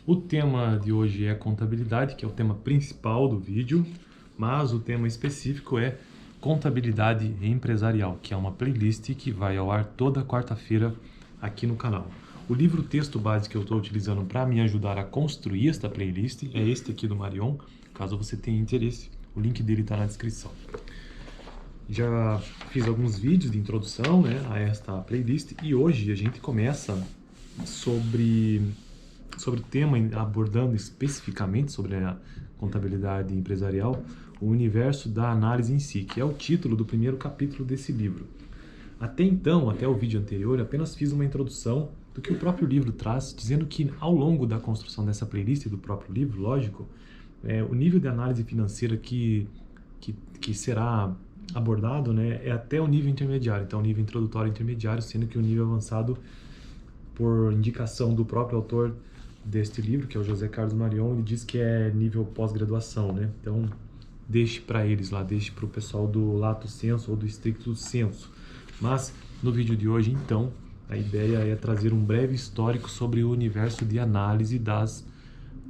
O tema de hoje é contabilidade, que é o tema principal do vídeo, mas o tema específico é contabilidade empresarial, que é uma playlist que vai ao ar toda quarta-feira aqui no canal. O livro texto base que eu estou utilizando para me ajudar a construir esta playlist é este aqui do Marion, caso você tenha interesse, o link dele está na descrição. Já fiz alguns vídeos de introdução, né, a esta playlist e hoje a gente começa sobre o tema, abordando especificamente sobre a contabilidade empresarial, o universo da análise em si, que é o título do primeiro capítulo desse livro. Até então, até o vídeo anterior, apenas fiz uma introdução do que o próprio livro traz, dizendo que ao longo da construção dessa playlist do próprio livro, lógico, o nível de análise financeira que será abordado, né, é até o nível intermediário, então o nível introdutório e intermediário, sendo que o nível avançado, por indicação do próprio autor deste livro, que é o José Carlos Marion, ele diz que é nível pós-graduação, né? Então, deixe para eles lá, deixe para o pessoal do lato sensu ou do stricto sensu. Mas, no vídeo de hoje, então, a ideia é trazer um breve histórico sobre o universo de análise das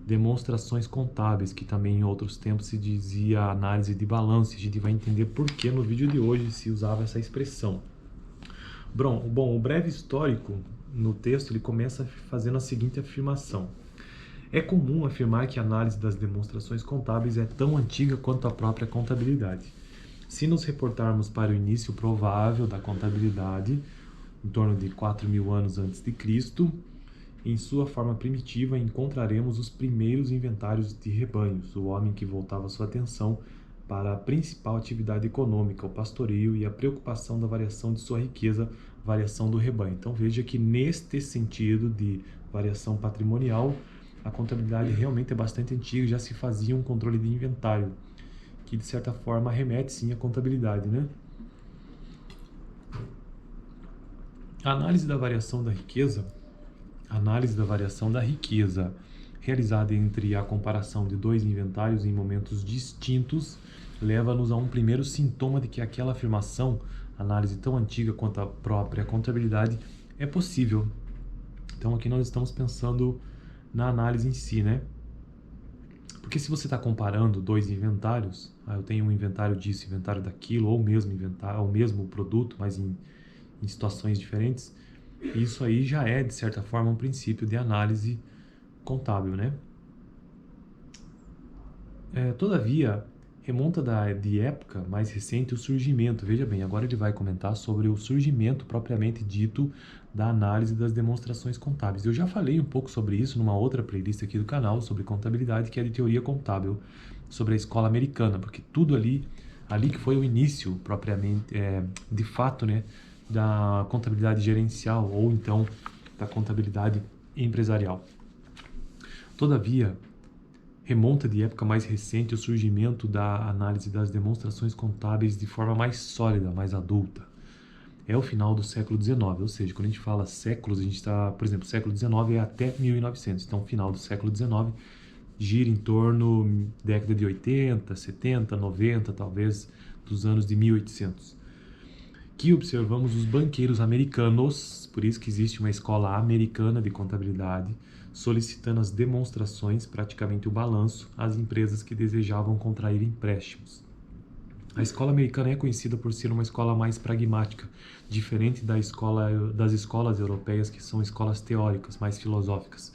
demonstrações contábeis, que também em outros tempos se dizia análise de balanço. A gente vai entender por que no vídeo de hoje se usava essa expressão. Bom, o breve histórico no texto ele começa fazendo a seguinte afirmação. É comum afirmar que a análise das demonstrações contábeis é tão antiga quanto a própria contabilidade. Se nos reportarmos para o início provável da contabilidade, em torno de 4.000 anos antes de Cristo, em sua forma primitiva encontraremos os primeiros inventários de rebanhos, o homem que voltava sua atenção para a principal atividade econômica, o pastoreio e a preocupação da variação de sua riqueza, variação do rebanho. Então veja que neste sentido de variação patrimonial, a contabilidade realmente é bastante antiga, já se fazia um controle de inventário, que de certa forma remete sim à contabilidade, né? A análise da variação da riqueza, realizada entre a comparação de dois inventários em momentos distintos, leva-nos a um primeiro sintoma de que aquela afirmação, análise tão antiga quanto a própria contabilidade, é possível. Então aqui nós estamos pensando na análise em si, né? Porque se você está comparando dois inventários, eu tenho um inventário disso, inventário daquilo, ou o mesmo inventário, ou o mesmo produto, mas em situações diferentes, isso aí já é, de certa forma, um princípio de análise contábil, né? Todavia, remonta de época mais recente o surgimento. Veja bem, agora ele vai comentar sobre o surgimento propriamente dito da análise das demonstrações contábeis. Eu já falei um pouco sobre isso numa outra playlist aqui do canal, sobre contabilidade, que é de teoria contábil, sobre a escola americana, porque tudo ali que foi o início propriamente, de fato, né, da contabilidade gerencial ou então da contabilidade empresarial. Todavia, remonta de época mais recente o surgimento da análise das demonstrações contábeis de forma mais sólida, mais adulta. É o final do século XIX, ou seja, quando a gente fala séculos, a gente está, por exemplo, século XIX é até 1900, então final do século XIX gira em torno década de 80, 70, 90, talvez dos anos de 1800. Que observamos os banqueiros americanos, por isso que existe uma escola americana de contabilidade, solicitando as demonstrações, praticamente o balanço, às empresas que desejavam contrair empréstimos. A escola americana é conhecida por ser uma escola mais pragmática, diferente das escolas europeias, que são escolas teóricas, mais filosóficas.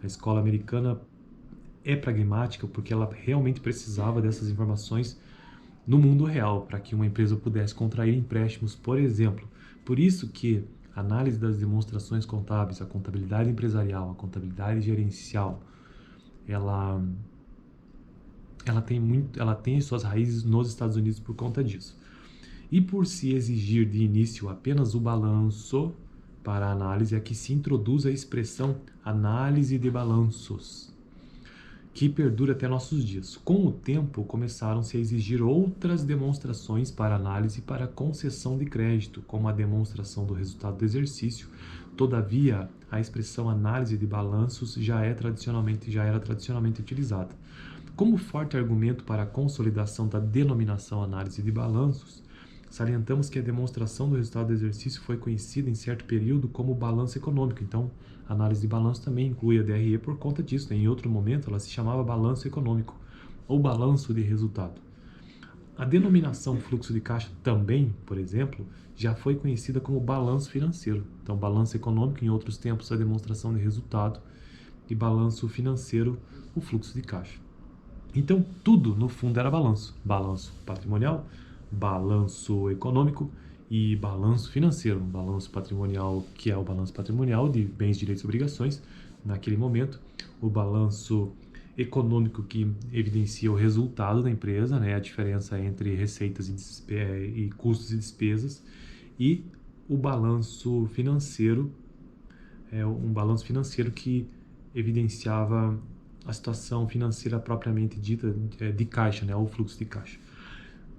A escola americana é pragmática porque ela realmente precisava dessas informações no mundo real, para que uma empresa pudesse contrair empréstimos, por exemplo. Por isso que a análise das demonstrações contábeis, a contabilidade empresarial, a contabilidade gerencial, ela tem suas raízes nos Estados Unidos por conta disso. E por se exigir de início apenas o balanço para a análise, é que se introduz a expressão análise de balanços, que perdura até nossos dias. Com o tempo, começaram-se a exigir outras demonstrações para análise e para concessão de crédito, como a demonstração do resultado do exercício. Todavia, a expressão análise de balanços já era tradicionalmente utilizada. Como forte argumento para a consolidação da denominação análise de balanços, Salientamos que a demonstração do resultado do exercício foi conhecida em certo período como balanço econômico. Então, a análise de balanço também inclui a DRE por conta disso, né? Em outro momento, ela se chamava balanço econômico ou balanço de resultado. A denominação fluxo de caixa também, por exemplo, já foi conhecida como balanço financeiro. Então, balanço econômico, em outros tempos, a demonstração de resultado, e balanço financeiro, o fluxo de caixa. Então, tudo, no fundo, era balanço. Balanço patrimonial, balanço econômico e balanço financeiro. Balanço patrimonial, que é o balanço patrimonial de bens, direitos e obrigações, naquele momento. O balanço econômico, que evidencia o resultado da empresa, né, a diferença entre receitas e custos e despesas. E o balanço financeiro, um balanço financeiro que evidenciava a situação financeira propriamente dita de caixa, né, o fluxo de caixa.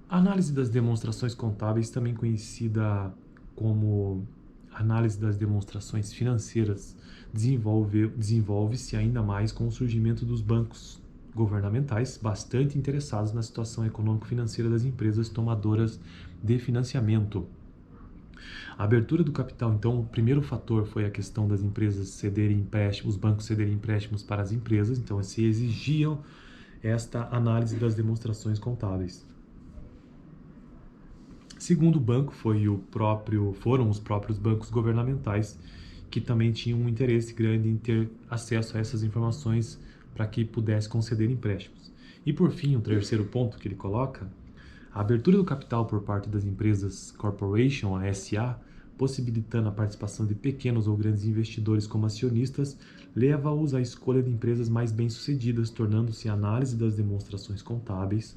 A análise das demonstrações contábeis, também conhecida como análise das demonstrações financeiras, desenvolve-se ainda mais com o surgimento dos bancos governamentais bastante interessados na situação econômico-financeira das empresas tomadoras de financiamento. A abertura do capital, então, o primeiro fator foi a questão das empresas cederem empréstimos, os bancos cederem empréstimos para as empresas, então se exigiam esta análise das demonstrações contábeis. Segundo banco foram os próprios bancos governamentais, que também tinham um interesse grande em ter acesso a essas informações para que pudesse conceder empréstimos. E por fim, o terceiro ponto que ele coloca, a abertura do capital por parte das empresas corporation, a SA, possibilitando a participação de pequenos ou grandes investidores como acionistas, leva-os à escolha de empresas mais bem-sucedidas, tornando-se a análise das demonstrações contábeis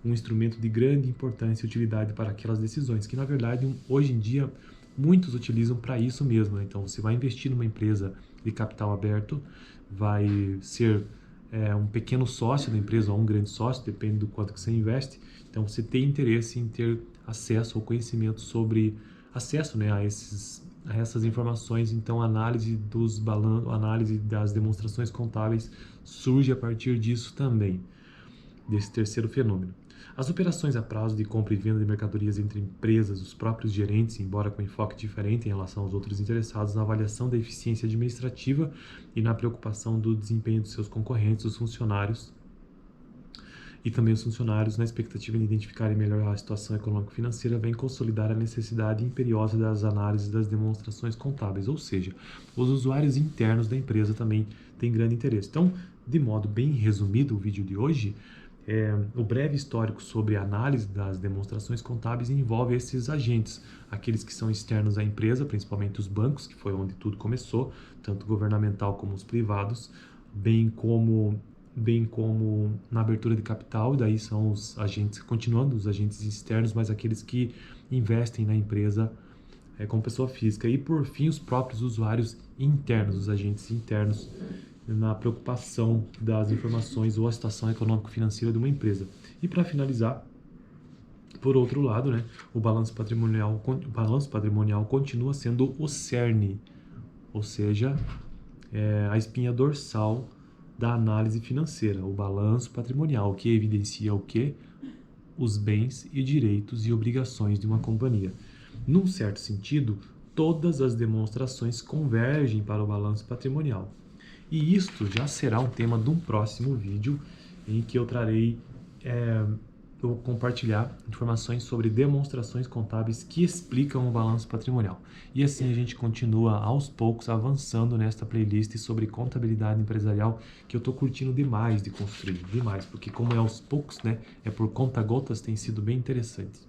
um instrumento de grande importância e utilidade para aquelas decisões, que na verdade hoje em dia muitos utilizam para isso mesmo, né? Então você vai investir numa empresa de capital aberto, vai ser um pequeno sócio da empresa ou um grande sócio, depende do quanto que você investe. Então você tem interesse em ter acesso ao conhecimento sobre acesso, né, a essas informações. Então a análise análise das demonstrações contábeis surge a partir disso também, desse terceiro fenômeno. As operações a prazo de compra e venda de mercadorias entre empresas, os próprios gerentes, embora com enfoque diferente em relação aos outros interessados, na avaliação da eficiência administrativa e na preocupação do desempenho dos seus concorrentes, os funcionários, e também os funcionários, na expectativa de identificarem melhor a situação econômico-financeira, vem consolidar a necessidade imperiosa das análises das demonstrações contábeis, ou seja, os usuários internos da empresa também têm grande interesse. Então, de modo bem resumido, o vídeo de hoje, o breve histórico sobre a análise das demonstrações contábeis envolve esses agentes, aqueles que são externos à empresa, principalmente os bancos, que foi onde tudo começou, tanto governamental como os privados, bem como na abertura de capital, e daí são os agentes, continuando os agentes externos, mas aqueles que investem na empresa como pessoa física. E por fim, os próprios usuários internos, os agentes internos, na preocupação das informações ou a situação econômico-financeira de uma empresa. E para finalizar, por outro lado, né, o balanço patrimonial continua sendo o cerne, ou seja, a espinha dorsal da análise financeira, o balanço patrimonial, que evidencia o quê? Os bens e direitos e obrigações de uma companhia. Num certo sentido, todas as demonstrações convergem para o balanço patrimonial. E isto já será um tema de um próximo vídeo, em que eu vou compartilhar informações sobre demonstrações contábeis que explicam o balanço patrimonial. E assim a gente continua aos poucos avançando nesta playlist sobre contabilidade empresarial, que eu estou curtindo demais de construir, demais, porque como é aos poucos, né, é por conta-gotas, tem sido bem interessante.